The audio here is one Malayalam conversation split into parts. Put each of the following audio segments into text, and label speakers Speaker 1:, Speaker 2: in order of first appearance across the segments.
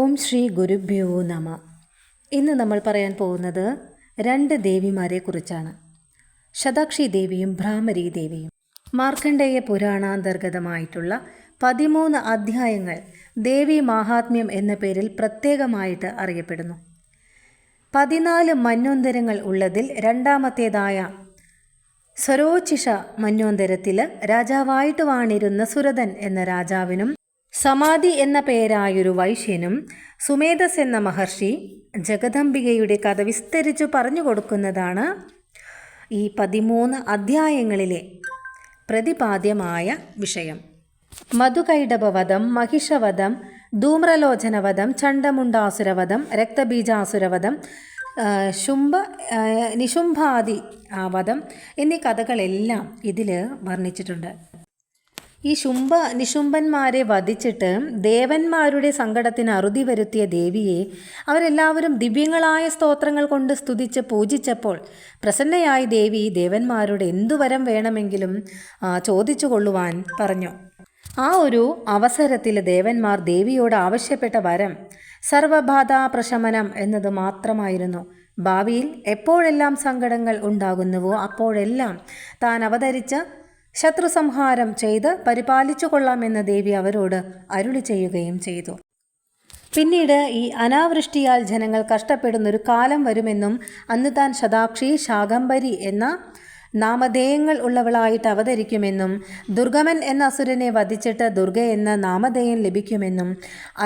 Speaker 1: ഓം ശ്രീ ഗുരുഭ്യോ നമ. ഇന്ന് നമ്മൾ പറയാൻ പോകുന്നത് രണ്ട് ദേവിമാരെ കുറിച്ചാണ്. ശതാക്ഷി ദേവിയും ഭ്രാമരീ ദേവിയും. മാർക്കണ്ഡേയ പുരാണാന്തർഗതമായിട്ടുള്ള 13 അധ്യായങ്ങൾ ദേവി മാഹാത്മ്യം എന്ന പേരിൽ പ്രത്യേകമായിട്ട് അറിയപ്പെടുന്നു. 14 മന്വന്തരങ്ങൾ ഉള്ളതിൽ രണ്ടാമത്തേതായ സ്വരോച്ചിഷ മന്വന്തരത്തിൽ രാജാവായിട്ട് വാണിരുന്ന സുരതൻ എന്ന രാജാവിനും സമാധി എന്ന പേരായൊരു വൈശ്യനും സുമേധസ് എന്ന മഹർഷി ജഗദംബികയുടെ കഥ വിസ്തരിച്ചു പറഞ്ഞു കൊടുക്കുന്നതാണ് ഈ 13 അധ്യായങ്ങളിലെ പ്രതിപാദ്യമായ വിഷയം. മധുകൈടഭവധം, മഹിഷവധം, ധൂമ്രലോചനവധം, ചണ്ഡമുണ്ടാസുരവധം, രക്തബീജാസുരവധം, നിശുംഭാദി വധം എന്നീ കഥകളെല്ലാം ഇതിൽ വർണ്ണിച്ചിട്ടുണ്ട്. ഈ നിശുംഭന്മാരെ വധിച്ചിട്ട് ദേവന്മാരുടെ സങ്കടത്തിന് അറുതി വരുത്തിയ ദേവിയെ അവരെല്ലാവരും ദിവ്യങ്ങളായ സ്തോത്രങ്ങൾ കൊണ്ട് സ്തുതിച്ച് പൂജിച്ചപ്പോൾ പ്രസന്നയായ ദേവി ദേവന്മാരോട് എന്തു വരം വേണമെങ്കിലും ചോദിച്ചു കൊള്ളുവാൻ പറഞ്ഞു. ആ ഒരു അവസരത്തിൽ ദേവന്മാർ ദേവിയോട് ആവശ്യപ്പെട്ട വരം സർവബാധാ പ്രശമനം എന്നത് മാത്രമായിരുന്നു. ഭാവിയിൽ എപ്പോഴെല്ലാം സങ്കടങ്ങൾ ഉണ്ടാകുന്നുവോ അപ്പോഴെല്ലാം താൻ അവതരിച്ച ശത്രു സംഹാരം ചെയ്ത് പരിപാലിച്ചു കൊള്ളാമെന്ന് ദേവി അവരോട് അരുളി ചെയ്യുകയും ചെയ്തു. പിന്നീട് ഈ അനാവൃഷ്ടിയാൽ ജനങ്ങൾ കഷ്ടപ്പെടുന്നൊരു കാലം വരുമെന്നും അന്ന് താൻ ശതാക്ഷി, ശാകംഭരി എന്ന നാമധേയങ്ങൾ ഉള്ളവളായിട്ട് അവതരിക്കുമെന്നും ദുർഗമൻ എന്ന അസുരനെ വധിച്ചിട്ട് ദുർഗ എന്ന നാമധേയം ലഭിക്കുമെന്നും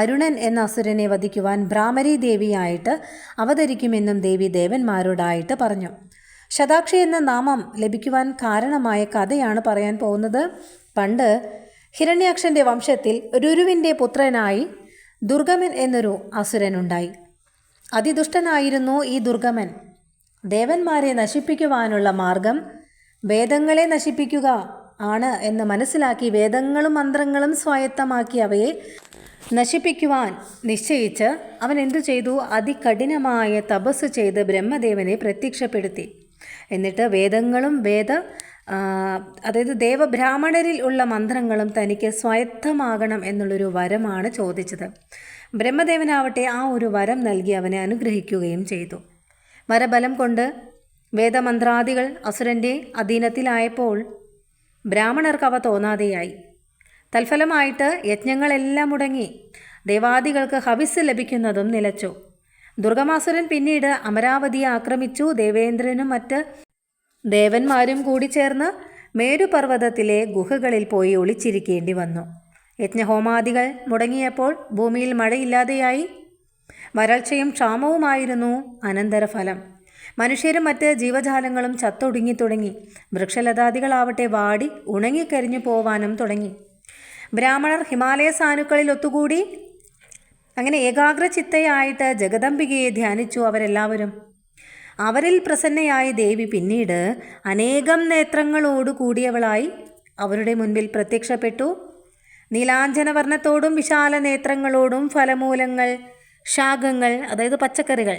Speaker 1: അരുണൻ എന്ന അസുരനെ വധിക്കുവാൻ ഭ്രാമരീ ദേവിയായിട്ട് അവതരിക്കുമെന്നും ദേവി ദേവന്മാരോടായിട്ട് പറഞ്ഞു. ശതാക്ഷി എന്ന നാമം ലഭിക്കുവാൻ കാരണമായ കഥയാണ് പറയാൻ പോകുന്നത്. പണ്ട് ഹിരണ്യാക്ഷൻ്റെ വംശത്തിൽ രുരുവിൻ്റെ പുത്രനായി ദുർഗമൻ എന്നൊരു അസുരനുണ്ടായി. അതിദുഷ്ടനായിരുന്നു ഈ ദുർഗമൻ. ദേവന്മാരെ നശിപ്പിക്കുവാനുള്ള മാർഗം വേദങ്ങളെ നശിപ്പിക്കുക ആണ് എന്ന് മനസ്സിലാക്കി വേദങ്ങളും മന്ത്രങ്ങളും സ്വായത്തമാക്കി അവയെ നശിപ്പിക്കുവാൻ നിശ്ചയിച്ച് അവൻ എന്തു ചെയ്തു? അതികഠിനമായ തപസ് ചെയ്ത് ബ്രഹ്മദേവനെ പ്രത്യക്ഷപ്പെടുത്തി. എന്നിട്ട് വേദങ്ങളും അതായത് ദേവബ്രാഹ്മണരിൽ ഉള്ള മന്ത്രങ്ങളും തനിക്ക് സ്വായത്തമാകണം എന്നുള്ളൊരു വരമാണ് ചോദിച്ചത്. ബ്രഹ്മദേവനാവട്ടെ ആ ഒരു വരം നൽകി അവനെ അനുഗ്രഹിക്കുകയും ചെയ്തു. വരബലം കൊണ്ട് വേദമന്ത്രാദികൾ അസുരൻ്റെ അധീനത്തിലായപ്പോൾ ബ്രാഹ്മണർക്ക് അവ തോന്നാതെയായി. തൽഫലമായിട്ട് യജ്ഞങ്ങളെല്ലാം മുടങ്ങി. ദേവാദികൾക്ക് ഹവിസ് ലഭിക്കുന്നതും നിലച്ചു. ദുർഗമാസുരൻ പിന്നീട് അമരാവതിയെ ആക്രമിച്ചു. ദേവേന്ദ്രനും മറ്റ് ദേവന്മാരും കൂടി ചേർന്ന് മേരുപർവ്വതത്തിലെ ഗുഹകളിൽ പോയി ഒളിച്ചിരിക്കേണ്ടി വന്നു. യജ്ഞഹോമാദികൾ മുടങ്ങിയപ്പോൾ ഭൂമിയിൽ മഴയില്ലാതെയായി. വരൾച്ചയും ക്ഷാമവുമായിരുന്നു അനന്തരഫലം. മനുഷ്യരും മറ്റ് ജീവജാലങ്ങളും ചത്തൊടുങ്ങി തുടങ്ങി. വൃക്ഷലതാദികളാവട്ടെ വാടി ഉണങ്ങിക്കരിഞ്ഞു പോവാനും തുടങ്ങി. ബ്രാഹ്മണർ ഹിമാലയ സാനുക്കളിൽ ഒത്തുകൂടി. അങ്ങനെ ഏകാഗ്രചിത്തയായിട്ട് ജഗദംബികയെ ധ്യാനിച്ചു അവരെല്ലാവരും. അവരിൽ പ്രസന്നയായ ദേവി പിന്നീട് അനേകം നേത്രങ്ങളോട് കൂടിയവളായി അവരുടെ മുൻപിൽ പ്രത്യക്ഷപ്പെട്ടു. നീലാഞ്ജനവർണ്ണത്തോടും വിശാല നേത്രങ്ങളോടും ഫലമൂലങ്ങൾ, ശാഖങ്ങൾ അതായത് പച്ചക്കറികൾ,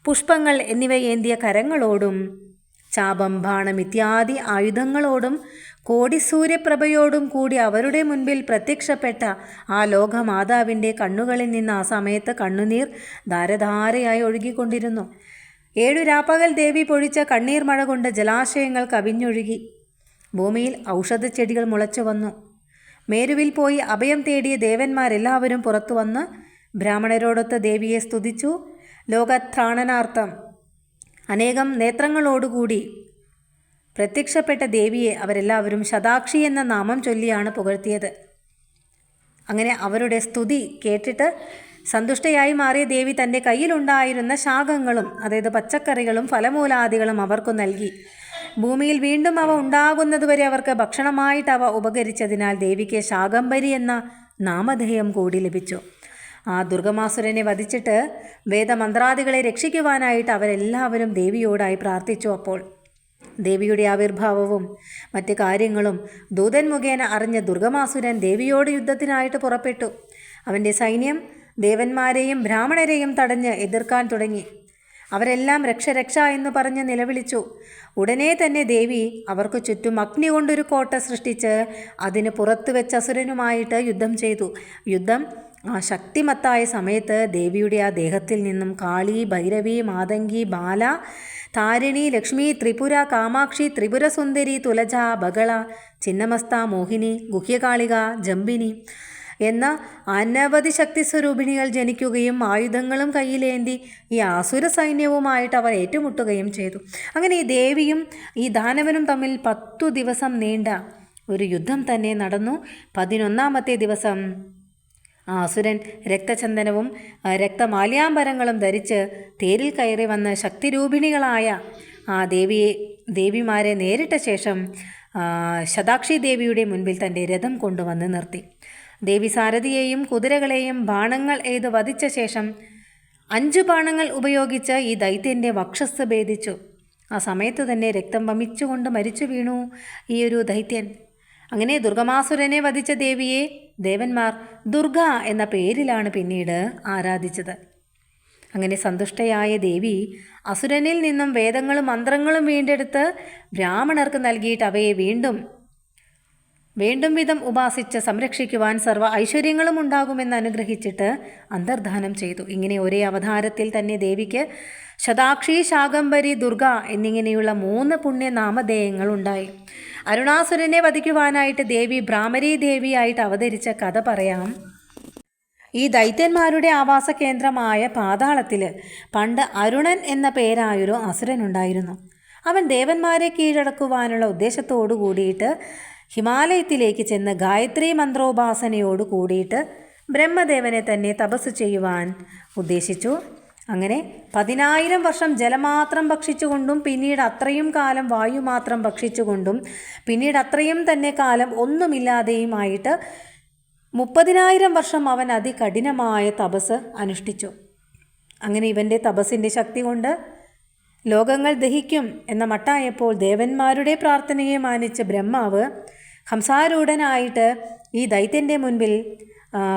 Speaker 1: പുഷ്പങ്ങൾ എന്നിവ ഏന്തിയ കരങ്ങളോടും ചാപം, ബാണം ഇത്യാദി ആയുധങ്ങളോടും കോടിസൂര്യപ്രഭയോടും കൂടി അവരുടെ മുൻപിൽ പ്രത്യക്ഷപ്പെട്ട ആ ലോകമാതാവിൻ്റെ കണ്ണുകളിൽ നിന്ന് ആ സമയത്ത് കണ്ണുനീർ ധാരധാരയായി ഒഴുകിക്കൊണ്ടിരുന്നു. 7 രാപ്പകൽ ദേവി പൊഴിച്ച കണ്ണീർ മഴ കൊണ്ട് ജലാശയങ്ങൾ കവിഞ്ഞൊഴുകി. ഭൂമിയിൽ ഔഷധച്ചെടികൾ മുളച്ചു വന്നു. മേരുവിൽ പോയി അഭയം തേടിയ ദേവന്മാരെല്ലാവരും പുറത്തു വന്ന് ബ്രാഹ്മണരോടൊത്ത് ദേവിയെ സ്തുതിച്ചു. ലോകത്രാണനാർത്ഥം അനേകം നേത്രങ്ങളോടുകൂടി പ്രത്യക്ഷപ്പെട്ട ദേവിയെ അവരെല്ലാവരും ശതാക്ഷി എന്ന നാമം ചൊല്ലിയാണ് പുകഴ്ത്തിയത്. അങ്ങനെ അവരുടെ സ്തുതി കേട്ടിട്ട് സന്തുഷ്ടയായി മാറിയ ദേവി തൻ്റെ കയ്യിലുണ്ടായിരുന്ന ശാഖങ്ങളും അതായത് പച്ചക്കറികളും ഫലമൂലാദികളും അവർക്ക് നൽകി. ഭൂമിയിൽ വീണ്ടും അവ ഉണ്ടാകുന്നതുവരെ അവർക്ക് ഭക്ഷണമായിട്ട് അവ ഉപകരിച്ചതിനാൽ ദേവിക്ക് ശാകംഭരി എന്ന നാമധേയം കൂടി ലഭിച്ചു. ആ ദുർഗമാസുരനെ വധിച്ചിട്ട് വേദമന്ത്രാദികളെ രക്ഷിക്കുവാനായിട്ട് അവരെല്ലാവരും ദേവിയോടായി പ്രാർത്ഥിച്ചു. അപ്പോൾ ദേവിയുടെ ആവിർഭാവവും മറ്റ് കാര്യങ്ങളും ദൂതൻ മുഖേന അറിഞ്ഞ ദുർഗമാസുരൻ ദേവിയോട് യുദ്ധത്തിനായിട്ട് പുറപ്പെട്ടു. അവൻ്റെ സൈന്യം ദേവന്മാരെയും ബ്രാഹ്മണരെയും തടഞ്ഞ് എതിർക്കാൻ തുടങ്ങി. അവരെല്ലാം രക്ഷ രക്ഷ എന്ന് പറഞ്ഞ് നിലവിളിച്ചു. ഉടനെ തന്നെ ദേവി അവർക്ക് ചുറ്റും അഗ്നി കൊണ്ടൊരു കോട്ട സൃഷ്ടിച്ച് അതിന് പുറത്തു വെച്ച അസുരനുമായിട്ട് യുദ്ധം ചെയ്തു. യുദ്ധം ആ ശക്തിമത്തായ സമയത്ത് ദേവിയുടെ ആ ദേഹത്തിൽ നിന്നും കാളി, ഭൈരവി, മാതംഗി, ബാല, താരിണി, ലക്ഷ്മി, ത്രിപുര, കാമാക്ഷി, ത്രിപുരസുന്ദരി, തുലജ, ബകള, ചിന്നമസ്ത, മോഹിനി, ഗുഹ്യകാളിക, ജംബിനി എന്ന അനവധി ശക്തി സ്വരൂപിണികൾ ജനിക്കുകയും ആയുധങ്ങളും കയ്യിലേന്തി ഈ ആസുര സൈന്യവുമായിട്ട് അവർ ഏറ്റുമുട്ടുകയും ചെയ്തു. അങ്ങനെ ഈ ദേവിയും ഈ ദാനവനും തമ്മിൽ 10 ദിവസം നീണ്ട ഒരു യുദ്ധം തന്നെ നടന്നു. 11ാമത്തെ ദിവസം അസുരൻ രക്തചന്ദനവും രക്തമാല്യാംബരങ്ങളും ധരിച്ച് തേരിൽ കയറി വന്ന് ശക്തിരൂപിണികളായ ആ ദേവിമാരെ നേരിട്ട ശേഷം ശതാക്ഷി ദേവിയുടെ മുൻപിൽ തൻ്റെ രഥം കൊണ്ടുവന്ന് നിർത്തി. ദേവി സാരഥിയെയും കുതിരകളെയും ബാണങ്ങൾ എയ്ത് വധിച്ച ശേഷം 5 ബാണങ്ങൾ ഉപയോഗിച്ച് ഈ ദൈത്യൻ്റെ വക്ഷസ് ഭേദിച്ചു. ആ സമയത്ത് തന്നെ രക്തം വമിച്ചുകൊണ്ട് മരിച്ചു വീണു ഈ ഒരു ദൈത്യൻ. അങ്ങനെ ദുർഗമാസുരനെ വധിച്ച ദേവിയെ ദേവന്മാർ ദുർഗ എന്ന പേരിലാണ് പിന്നീട് ആരാധിച്ചത്. അങ്ങനെ സന്തുഷ്ടയായ ദേവി അസുരനിൽ നിന്നും വേദങ്ങളും മന്ത്രങ്ങളും വീണ്ടെടുത്ത് ബ്രാഹ്മണർക്ക് നൽകിയിട്ട് അവയെ വീണ്ടും വിധം ഉപാസിച്ച് സംരക്ഷിക്കുവാൻ സർവ്വ ഐശ്വര്യങ്ങളും ഉണ്ടാകുമെന്ന് അനുഗ്രഹിച്ചിട്ട് അന്തർധാനം ചെയ്തു. ഇങ്ങനെ ഒരേ അവതാരത്തിൽ തന്നെ ദേവിക്ക് ശതാക്ഷി, ശാകംഭരി, ദുർഗ എന്നിങ്ങനെയുള്ള 3 പുണ്യനാമധേയങ്ങൾ ഉണ്ടായി. അരുണാസുരനെ വധിക്കുവാനായിട്ട് ദേവി ഭ്രാമരീ ദേവിയായിട്ട് അവതരിച്ച കഥ പറയാം. ഈ ദൈത്യന്മാരുടെ ആവാസ കേന്ദ്രമായ പാതാളത്തിൽ പണ്ട് അരുണൻ എന്ന പേരായൊരു അസുരനുണ്ടായിരുന്നു. അവൻ ദേവന്മാരെ കീഴടക്കുവാനുള്ള ഉദ്ദേശത്തോടു കൂടിയിട്ട് ഹിമാലയത്തിലേക്ക് ചെന്ന് ഗായത്രി മന്ത്രോപാസനയോട് കൂടിയിട്ട് ബ്രഹ്മദേവനെ തന്നെ തപസ് ചെയ്യുവാൻ ഉദ്ദേശിച്ചു. അങ്ങനെ 10,000 വർഷം ജലമാത്രം ഭക്ഷിച്ചുകൊണ്ടും പിന്നീട് അത്രയും കാലം വായു മാത്രം ഭക്ഷിച്ചുകൊണ്ടും പിന്നീട് അത്രയും തന്നെ കാലം ഒന്നുമില്ലാതെയുമായിട്ട് 30,000 വർഷം അവൻ അതികഠിനമായ തപസ് അനുഷ്ഠിച്ചു. അങ്ങനെ ഇവൻ്റെ തപസ്സിൻ്റെ ശക്തി കൊണ്ട് ലോകങ്ങൾ ദഹിക്കും എന്ന മട്ടായപ്പോൾ ദേവന്മാരുടെ പ്രാർത്ഥനയെ മാനിച്ച് ബ്രഹ്മാവ് ഹംസാരൂഢനായിട്ട് ഈ ദൈത്യൻ്റെ മുൻപിൽ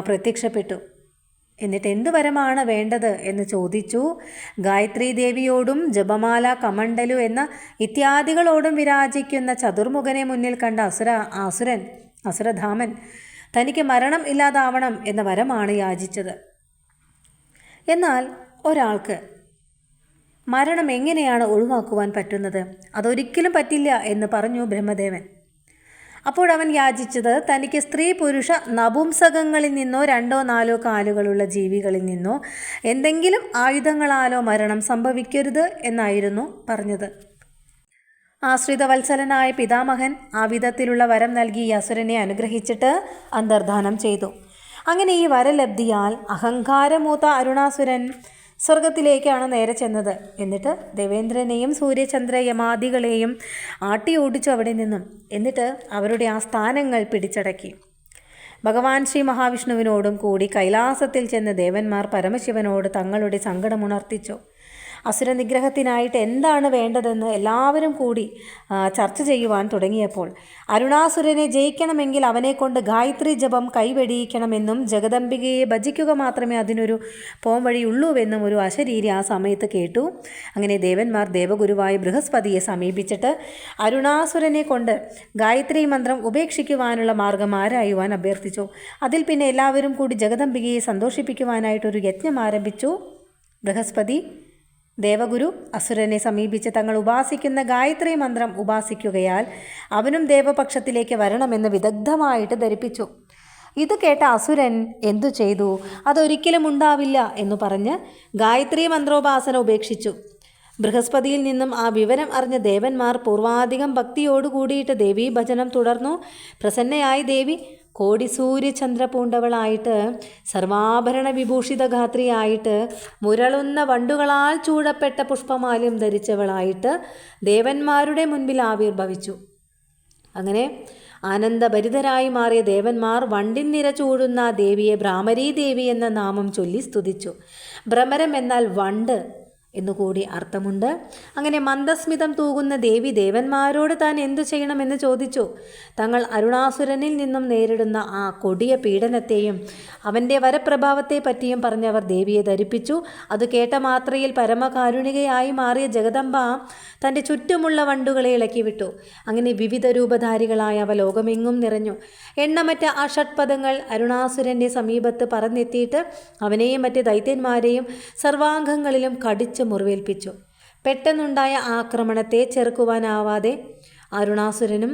Speaker 1: പ്രത്യക്ഷപ്പെട്ടു. എന്നിട്ട് എന്തു വരമാണ് വേണ്ടത് എന്ന് ചോദിച്ചു. ഗായത്രി ദേവിയോടും ജപമാല, കമണ്ഡലു എന്ന ഇത്യാദികളോടും വിരാജിക്കുന്ന ചതുർമുഖനെ മുന്നിൽ കണ്ട അസുരധാമൻ തനിക്ക് മരണം ഇല്ലാതാവണം എന്ന വരമാണ് യാചിച്ചത്. എന്നാൽ ഒരാൾക്ക് മരണം എങ്ങനെയാണ് ഒഴിവാക്കുവാൻ പറ്റുന്നത്? അതൊരിക്കലും പറ്റില്ല എന്ന് പറഞ്ഞു ബ്രഹ്മദേവൻ. അപ്പോഴവൻ യാചിച്ചത് തനിക്ക് സ്ത്രീ പുരുഷ നപുംസകങ്ങളിൽ നിന്നോ 2 4 കാലുകളുള്ള ജീവികളിൽ നിന്നോ എന്തെങ്കിലും ആയുധങ്ങളാലോ മരണം സംഭവിക്കരുത് എന്നായിരുന്നു പറഞ്ഞത്. ആശ്രിതവത്സലനായ പിതാമഹൻ ആ വിധത്തിലുള്ള വരം നൽകി ഈ അസുരനെ അനുഗ്രഹിച്ചിട്ട് അന്തർധാനം ചെയ്തു. അങ്ങനെ ഈ വരലബ്ധിയാൽ അഹങ്കാരമൂത്ത അരുണാസുരൻ സ്വർഗത്തിലേക്കാണ് നേരെ ചെന്നത്. എന്നിട്ട് ദേവേന്ദ്രനെയും സൂര്യചന്ദ്ര യമാദികളെയും ആട്ടി ഓടിച്ചു അവിടെ നിന്നും. എന്നിട്ട് അവരുടെ ആ സ്ഥാനങ്ങൾ പിടിച്ചടക്കി. ഭഗവാൻ ശ്രീ മഹാവിഷ്ണുവിനോടും കൂടി കൈലാസത്തിൽ ചെന്ന് ദേവന്മാർ പരമശിവനോട് തങ്ങളുടെ സങ്കടമുണർത്തിച്ചു. അസുരനിഗ്രഹത്തിനായിട്ട് എന്താണ് വേണ്ടതെന്ന് എല്ലാവരും കൂടി ചർച്ച ചെയ്യുവാൻ തുടങ്ങിയപ്പോൾ അരുണാസുരനെ ജയിക്കണമെങ്കിൽ അവനെക്കൊണ്ട് ഗായത്രി ജപം കൈവെടിയിക്കണമെന്നും ജഗദംബികയെ ഭജിക്കുക മാത്രമേ അതിനൊരു പോംവഴിയുള്ളൂവെന്നും ഒരു അശരീരി ആ സമയത്ത് കേട്ടു. അങ്ങനെ ദേവന്മാർ ദേവഗുരുവായ ബൃഹസ്പതിയെ സമീപിച്ചിട്ട് അരുണാസുരനെ കൊണ്ട് ഗായത്രി മന്ത്രം ഉപേക്ഷിക്കുവാനുള്ള മാർഗം ആരായുവാൻ അഭ്യർത്ഥിച്ചു. അതിൽ പിന്നെ എല്ലാവരും കൂടി ജഗദംബികയെ സന്തോഷിപ്പിക്കുവാനായിട്ടൊരു യജ്ഞം ആരംഭിച്ചു. ബൃഹസ്പതി ദേവഗുരു അസുരനെ സമീപിച്ച് തങ്ങൾ ഉപാസിക്കുന്ന ഗായത്രി മന്ത്രം ഉപാസിക്കുകയാൽ അവനും ദേവപക്ഷത്തിലേക്ക് വരണമെന്ന് വിദഗ്ധമായിട്ട് ധരിപ്പിച്ചു. ഇത് കേട്ട അസുരൻ എന്തു ചെയ്തു? അതൊരിക്കലും ഉണ്ടാവില്ല എന്ന് പറഞ്ഞ് ഗായത്രി മന്ത്രോപാസന ഉപേക്ഷിച്ചു. ബൃഹസ്പതിയിൽ നിന്നും ആ വിവരം അറിഞ്ഞ ദേവന്മാർ പൂർവാധികം ഭക്തിയോടുകൂടിയിട്ട് ദേവീഭജനം തുടർന്നു. പ്രസന്നയായി ദേവി കോടി സൂര്യചന്ദ്ര പൂണ്ടവളായിട്ട് സർവാഭരണ വിഭൂഷിത ഗാത്രിയായിട്ട് മുരളുന്ന വണ്ടുകളാൽ ചൂടപ്പെട്ട പുഷ്പമാല്യം ധരിച്ചവളായിട്ട് ദേവന്മാരുടെ മുൻപിൽ ആവിർഭവിച്ചു. അങ്ങനെ ആനന്ദഭരിതരായി മാറിയ ദേവന്മാർ വണ്ടിൻ നിര ചൂടുന്ന ദേവിയെ ഭ്രാമരീ ദേവി എന്ന നാമം ചൊല്ലി സ്തുതിച്ചു. ഭ്രമരം എന്നാൽ വണ്ട് എന്നുകൂടി അർത്ഥമുണ്ട്. അങ്ങനെ മന്ദസ്മിതം തൂകുന്ന ദേവി ദേവന്മാരോട് താൻ എന്തു ചെയ്യണമെന്ന് ചോദിച്ചു. തങ്ങൾ അരുണാസുരനിൽ നിന്നും നേരിടുന്ന ആ കൊടിയ പീഡനത്തെയും അവൻ്റെ വരപ്രഭാവത്തെ പറ്റിയും പറഞ്ഞവർ ദേവിയെ ധരിപ്പിച്ചു. അത് കേട്ട മാത്രയിൽ പരമകാരുണികയായി മാറിയ ജഗദംബ തൻ്റെ ചുറ്റുമുള്ള വണ്ടുകളെ ഇളക്കി വിട്ടു. അങ്ങനെ വിവിധ രൂപധാരികളായ അവ ലോകമെങ്ങും നിറഞ്ഞു. എണ്ണമറ്റ ആ ഷഡ്പദങ്ങൾ അരുണാസുരൻ്റെ സമീപത്ത് പറന്നെത്തിയിട്ട് അവനെയും മറ്റ് ദൈത്യന്മാരെയും സർവാംഗങ്ങളിലും കടിച്ച് മുറിവേൽപ്പിച്ചു. പെട്ടെന്നുണ്ടായ ആക്രമണത്തെ ചെറുക്കുവാനാവാതെ അരുണാസുരനും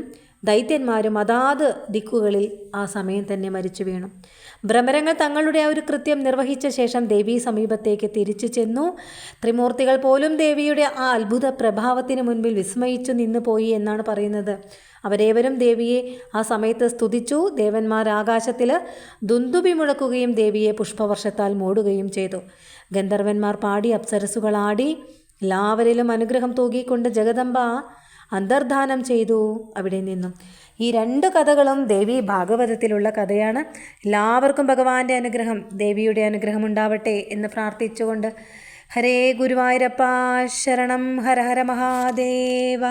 Speaker 1: ദൈത്യന്മാരും അതാത് ദിക്കുകളിൽ ആ സമയം തന്നെ മരിച്ചു വീണു. ഭ്രമരങ്ങൾ തങ്ങളുടെ ആ ഒരു കൃത്യം നിർവഹിച്ച ശേഷം ദേവീ സമീപത്തേക്ക് തിരിച്ചു ചെന്നു. ത്രിമൂർത്തികൾ പോലും ദേവിയുടെ ആ അത്ഭുത പ്രഭാവത്തിന് മുൻപിൽ വിസ്മയിച്ചു നിന്നു പോയി എന്നാണ് പറയുന്നത്. അവരേവരും ദേവിയെ ആ സമയത്ത് സ്തുതിച്ചു. ദേവന്മാർ ആകാശത്തിൽ ദുന്ദുബി മുഴക്കുകയും ദേവിയെ പുഷ്പവർഷത്താൽ മൂടുകയും ചെയ്തു. ഗന്ധർവന്മാർ പാടി, അപ്സരസുകളാടി, എല്ലാവരിലും അനുഗ്രഹം തൂകിക്കൊണ്ട് ജഗദംബ അന്തർധാനം ചെയ്തു അവിടെ നിന്നും. ഈ 2 കഥകളും ദേവി ഭാഗവതത്തിലുള്ള കഥയാണ്. എല്ലാവർക്കും ഭഗവാന്റെ അനുഗ്രഹം, ദേവിയുടെ അനുഗ്രഹം ഉണ്ടാവട്ടെ എന്ന് പ്രാർത്ഥിച്ചുകൊണ്ട് ഹരേ ഗുരുവായൂരപ്പ ശരണം. ഹര ഹര മഹാദേവ.